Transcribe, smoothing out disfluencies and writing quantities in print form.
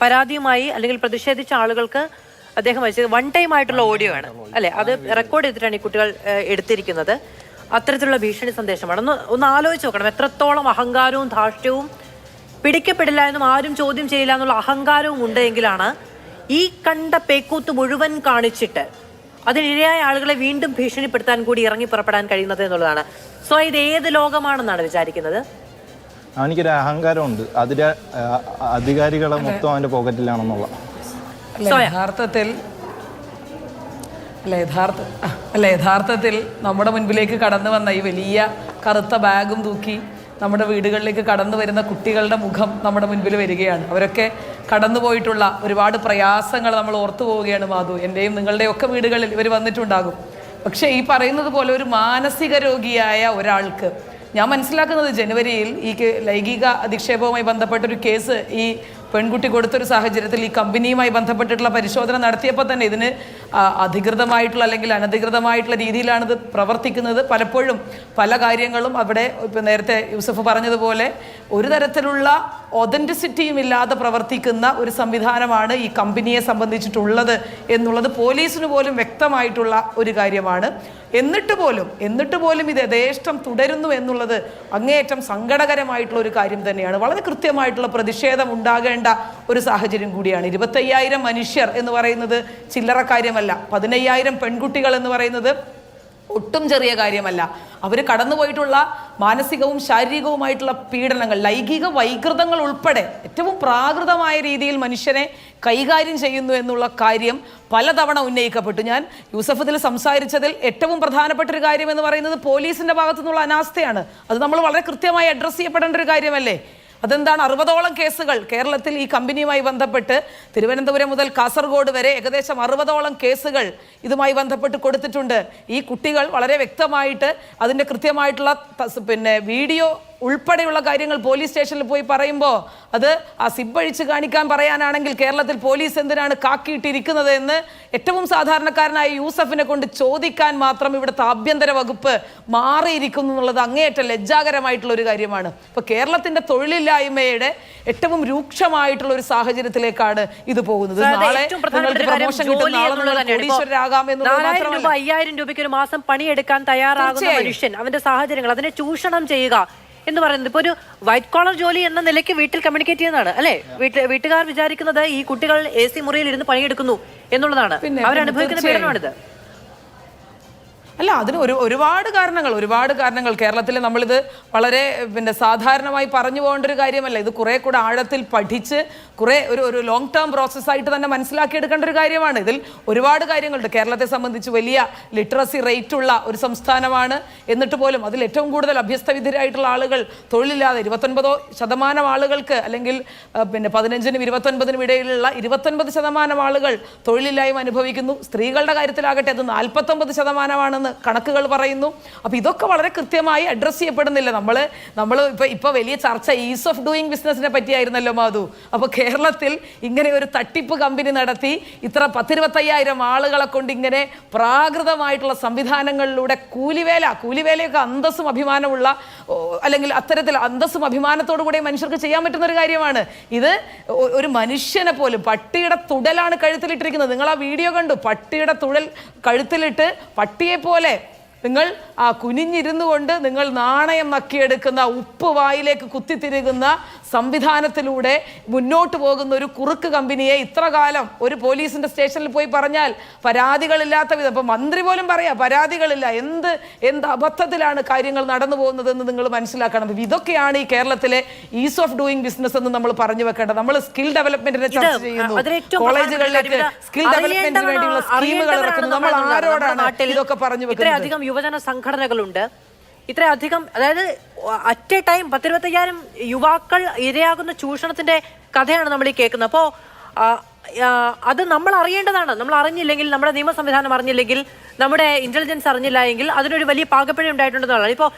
പരാതിയുമായി അല്ലെങ്കിൽ പ്രതിഷേധിച്ച ആളുകൾക്ക് അദ്ദേഹം അയച്ചത് വൺ ടൈം ആയിട്ടുള്ള ഓഡിയോ ആണ് അല്ലെ? അത് റെക്കോർഡ് ചെയ്തിട്ടാണ് ഈ കുട്ടികൾ എടുത്തിരിക്കുന്നത്. അത്തരത്തിലുള്ള ഭീഷണി സന്ദേശമാണ്. ഒന്ന് ആലോചിച്ച് നോക്കണം, എത്രത്തോളം അഹങ്കാരവും ധാർഷ്ട്യവും പിടിക്കപ്പെടില്ല എന്നും ആരും ചോദ്യം ചെയ്യില്ല എന്നുള്ള അഹങ്കാരവും ഉണ്ടെങ്കിലാണ് ഈ കണ്ട പേക്കൂത്ത് മുഴുവൻ കാണിച്ചിട്ട് അതിനിരയായ ആളുകളെ വീണ്ടും ഭീഷണിപ്പെടുത്താൻ കൂടി ഇറങ്ങി പുറപ്പെടാൻ കഴിയുന്നത് എന്നുള്ളതാണ്. സോ ഇത് ഏത് ലോകമാണെന്നാണ് വിചാരിക്കുന്നത്? അവനിക്കൊരു അഹങ്കാരമുണ്ട്, അതിലെ അധികാരികളെ മൊത്തം അവൻ്റെ പോക്കറ്റിലാണെന്നുള്ള. യഥാർത്ഥത്തിൽ നമ്മുടെ മുൻപിലേക്ക് കടന്നു വന്ന ഈ വലിയ കറുത്ത ബാഗും തൂക്കി നമ്മുടെ വീടുകളിലേക്ക് കടന്നു വരുന്ന കുട്ടികളുടെ മുഖം നമ്മുടെ മുൻപിൽ വരികയാണ്. അവരൊക്കെ കടന്നുപോയിട്ടുള്ള ഒരുപാട് പ്രയാസങ്ങൾ നമ്മൾ ഓർത്തു പോവുകയാണ് മാധു. എൻ്റെയും നിങ്ങളുടെയും ഒക്കെ വീടുകളിൽ ഇവർ വന്നിട്ടുണ്ടാകും. പക്ഷേ ഈ പറയുന്നത് പോലെ ഒരു മാനസിക രോഗിയായ ഒരാൾക്ക്, ഞാൻ മനസ്സിലാക്കുന്നത് ജനുവരിയിൽ ഈ ലൈംഗിക അധിക്ഷേപവുമായി ബന്ധപ്പെട്ടൊരു കേസ് ഈ പെൺകുട്ടി കൊടുത്തൊരു സാഹചര്യത്തിൽ ഈ കമ്പനിയുമായി ബന്ധപ്പെട്ടിട്ടുള്ള പരിശോധന നടത്തിയപ്പോൾ തന്നെ ഇതിന് അധികൃതമായിട്ടുള്ള അല്ലെങ്കിൽ അനധികൃതമായിട്ടുള്ള രീതിയിലാണിത് പ്രവർത്തിക്കുന്നത്. പലപ്പോഴും പല കാര്യങ്ങളും അവിടെ ഇപ്പം നേരത്തെ യൂസഫ് പറഞ്ഞതുപോലെ ഒരു തരത്തിലുള്ള ഒതൻറ്റിസിറ്റിയും ഇല്ലാതെ പ്രവർത്തിക്കുന്ന ഒരു സംവിധാനമാണ് ഈ കമ്പനിയെ സംബന്ധിച്ചിട്ടുള്ളത് എന്നുള്ളത് പോലീസിന് പോലും വ്യക്തമായിട്ടുള്ള ഒരു കാര്യമാണ്. എന്നിട്ട് പോലും ഇത് യഥേഷ്ടം തുടരുന്നു എന്നുള്ളത് അങ്ങേയറ്റം സങ്കടകരമായിട്ടുള്ള ഒരു കാര്യം തന്നെയാണ്. വളരെ കൃത്യമായിട്ടുള്ള പ്രതിഷേധം ഉണ്ടാകേണ്ട ഒരു സാഹചര്യം കൂടിയാണ്. 25,000 മനുഷ്യർ എന്ന് പറയുന്നത് ചില്ലറ കാര്യമല്ല. 15,000 പെൺകുട്ടികൾ എന്ന് പറയുന്നത് ഒട്ടും ചെറിയ കാര്യമല്ല. അവർ കടന്നുപോയിട്ടുള്ള മാനസികവും ശാരീരികവുമായിട്ടുള്ള പീഡനങ്ങൾ, ലൈംഗിക വൈകൃതങ്ങൾ ഉൾപ്പെടെ ഏറ്റവും പ്രാകൃതമായ രീതിയിൽ മനുഷ്യനെ കൈകാര്യം ചെയ്യുന്നു എന്നുള്ള കാര്യം പലതവണ ഉന്നയിക്കപ്പെട്ടു. ഞാൻ യൂസഫ് ഇതിൽ സംസാരിച്ചതിൽ ഏറ്റവും പ്രധാനപ്പെട്ട ഒരു കാര്യം എന്ന് പറയുന്നത് പോലീസിന്റെ ഭാഗത്തു നിന്നുള്ള അനാസ്ഥയാണ്. അത് നമ്മൾ വളരെ കൃത്യമായി അഡ്രസ്സ് ചെയ്യപ്പെടേണ്ട ഒരു കാര്യമല്ലേ? അതെന്താണ്? 60ഓളം കേസുകൾ കേരളത്തിൽ ഈ കമ്പനിയുമായി ബന്ധപ്പെട്ട് തിരുവനന്തപുരം മുതൽ കാസർഗോഡ് വരെ ഏകദേശം 60ഓളം കേസുകൾ ഇതുമായി ബന്ധപ്പെട്ട് കൊടുത്തിട്ടുണ്ട്. ഈ കുട്ടികൾ വളരെ വ്യക്തമായിട്ട് അതിൻ്റെ കൃത്യമായിട്ടുള്ള വീഡിയോ ഉൾപ്പെടെയുള്ള കാര്യങ്ങൾ പോലീസ് സ്റ്റേഷനിൽ പോയി പറയുമ്പോൾ അത് ആ സിബ് അഴിച്ച് കാണിക്കാൻ പറയാനാണെങ്കിൽ കേരളത്തിൽ പോലീസ് എന്തിനാണ് കാക്കിയിട്ടിരിക്കുന്നത് എന്ന് ഏറ്റവും സാധാരണക്കാരനായ യൂസഫിനെ കൊണ്ട് ചോദിക്കാൻ മാത്രം ഇവിടുത്തെ ആഭ്യന്തര വകുപ്പ് മാറിയിരിക്കുന്നു എന്നുള്ളത് അങ്ങേയറ്റം ലജ്ജാകരമായിട്ടുള്ള ഒരു കാര്യമാണ്. ഇപ്പോൾ കേരളത്തിൻ്റെ തൊഴിലില്ലായ്മയുടെ ഏറ്റവും രൂക്ഷമായിട്ടുള്ള ഒരു സാഹചര്യത്തിലേക്കാണ് ഇത് പോകുന്നത്. നാളെ പ്രമോഷൻ കിട്ടും, നാളെ കോടീശ്വരരാകാം എന്നുള്ളത് മാത്രമല്ല, 5,000 രൂപയ്ക്ക് ഒരു മാസം പണിയെടുക്കാൻ തയ്യാറാകുന്ന മനുഷ്യൻ, അവന്റെ സാഹചര്യങ്ങൾ, അതിനെ ചൂഷണം ചെയ്യുക എന്ന് പറയുന്നത് ഇപ്പൊ ഒരു വൈറ്റ് കോളർ ജോലി എന്ന നിലയ്ക്ക് വീട്ടിൽ കമ്മ്യൂണിക്കേറ്റ് ചെയ്യുന്നതാണ് അല്ലെ? വീട്ടുകാർ വിചാരിക്കുന്നത് ഈ കുട്ടികൾ AC മുറിയിൽ ഇരുന്ന് പണിയെടുക്കുന്നു എന്നുള്ളതാണ്. അവരനുഭവിക്കുന്ന പീഡനമാണിത്. അല്ല, അതിന് ഒരുപാട് കാരണങ്ങൾ കേരളത്തിൽ നമ്മളിത് വളരെ സാധാരണമായി പറഞ്ഞു പോകേണ്ട ഒരു കാര്യമല്ല. ഇത് കുറെ കൂടെ ആഴത്തിൽ പഠിച്ച് ഒരു ലോങ് ടേം പ്രോസസ്സായിട്ട് തന്നെ മനസ്സിലാക്കിയെടുക്കേണ്ട ഒരു കാര്യമാണ്. ഇതിൽ ഒരുപാട് കാര്യങ്ങളുണ്ട്. കേരളത്തെ സംബന്ധിച്ച് വലിയ ലിറ്ററസി റേറ്റ് ഉള്ള ഒരു സംസ്ഥാനമാണ്. എന്നിട്ട് പോലും അതിൽ ഏറ്റവും കൂടുതൽ അഭ്യസ്തവിദ്യരായിട്ടുള്ള ആളുകൾ തൊഴിലില്ലാതെ 29% ആളുകൾക്ക്, അല്ലെങ്കിൽ 15-നും 29-നും ഇടയിലുള്ള 29% ആളുകൾ തൊഴിലില്ലായ്മ അനുഭവിക്കുന്നു. സ്ത്രീകളുടെ കാര്യത്തിലാകട്ടെ അത് 49% കണക്കുകൾ പറയുന്നു. അപ്പോൾ ഇതൊക്കെ വളരെ കൃത്യമായി അഡ്രസ്സ് ചെയ്യപ്പെടുന്നില്ല. നമ്മൾ ഇപ്പോൾ വലിയ ചർച്ച ഈസ് ഓഫ് ഡൂയിങ് ബിസിനസിനെ പറ്റിയായിരുന്നല്ലോ മാധു. അപ്പോൾ കേരളത്തിൽ ഇങ്ങനെ ഒരു തട്ടിപ്പ് കമ്പനി നടത്തി ഇത്ര 10-25,000 ആളുകളെ കൊണ്ട് ഇങ്ങനെ പ്രാകൃതമായിട്ടുള്ള സംവിധാനങ്ങളിലൂടെ കൂലിവേലയൊക്കെ അന്തസ്സും അഭിമാനമുള്ള, അല്ലെങ്കിൽ അത്തരത്തിൽ അന്തസ്സും അഭിമാനത്തോടു കൂടി മനുഷ്യർക്ക് ചെയ്യാൻ പറ്റുന്ന ഒരു കാര്യമാണ്. ഇത് ഒരു മനുഷ്യനെ പോലും, പട്ടിയുടെ തുടലാണ് കഴുത്തിലിട്ടിരിക്കുന്നത്. നിങ്ങൾ ആ വീഡിയോ കണ്ടു, പട്ടിയുടെ തുടൽ കഴുത്തിലിട്ട് പട്ടിയെ പോലെ നിങ്ങൾ ആ കുനിഞ്ഞിരുന്നു കൊണ്ട് നിങ്ങൾ നാണയം നക്കിയെടുക്കുന്ന, ഉപ്പ് വായിലേക്ക് കുത്തിത്തിരുകുന്ന സംവിധാനത്തിലൂടെ മുന്നോട്ട് പോകുന്ന ഒരു കുറുക്ക് കമ്പനിയെ ഇത്ര കാലം ഒരു പോലീസിന്റെ സ്റ്റേഷനിൽ പോയി പറഞ്ഞാൽ പരാതികളില്ലാത്ത വിധം, ഇപ്പൊ മന്ത്രി പോലും പറയാ പരാതികളില്ല. എന്ത് അബദ്ധത്തിലാണ് കാര്യങ്ങൾ നടന്നു പോകുന്നതെന്ന് നിങ്ങൾ മനസ്സിലാക്കണം. ഇതൊക്കെയാണ് ഈ കേരളത്തിലെ ഈസ് ഓഫ് ഡൂയിങ് ബിസിനസ് എന്ന് നമ്മൾ പറഞ്ഞു വെക്കേണ്ടത്. നമ്മൾ സ്കിൽ ഡെവലപ്മെന്റിനെ ചർച്ച ചെയ്യുന്നു, കോളേജുകളിലേക്ക് സ്കിൽ ഡെവലപ്മെന്റിന് വേണ്ടിയുള്ള സ്കീമുകൾ ഇറക്കുന്നു. നമ്മൾ ആരോടാണ് ഇതൊക്കെ പറഞ്ഞു വെക്കുന്നത്? യുവജന സംഘടനകളുണ്ട് ഇത്രയധികം, അതായത് അറ്റ് എ ടൈം 10-25,000 യുവാക്കൾ ഇരയാകുന്ന ചൂഷണത്തിന്റെ കഥയാണ് നമ്മൾ ഈ കേൾക്കുന്നത്. അപ്പോൾ അത് നമ്മൾ അറിയേണ്ടതാണ്. നമ്മൾ അറിഞ്ഞില്ലെങ്കിൽ, നമ്മുടെ നിയമ സംവിധാനം അറിഞ്ഞില്ലെങ്കിൽ, നമ്മുടെ ഇന്റലിജൻസ് അറിഞ്ഞില്ല എങ്കിൽ അതിനൊരു വലിയ പാകപ്പിഴ ഉണ്ടായിട്ടുണ്ടെന്നാണ്. ഇപ്പോൾ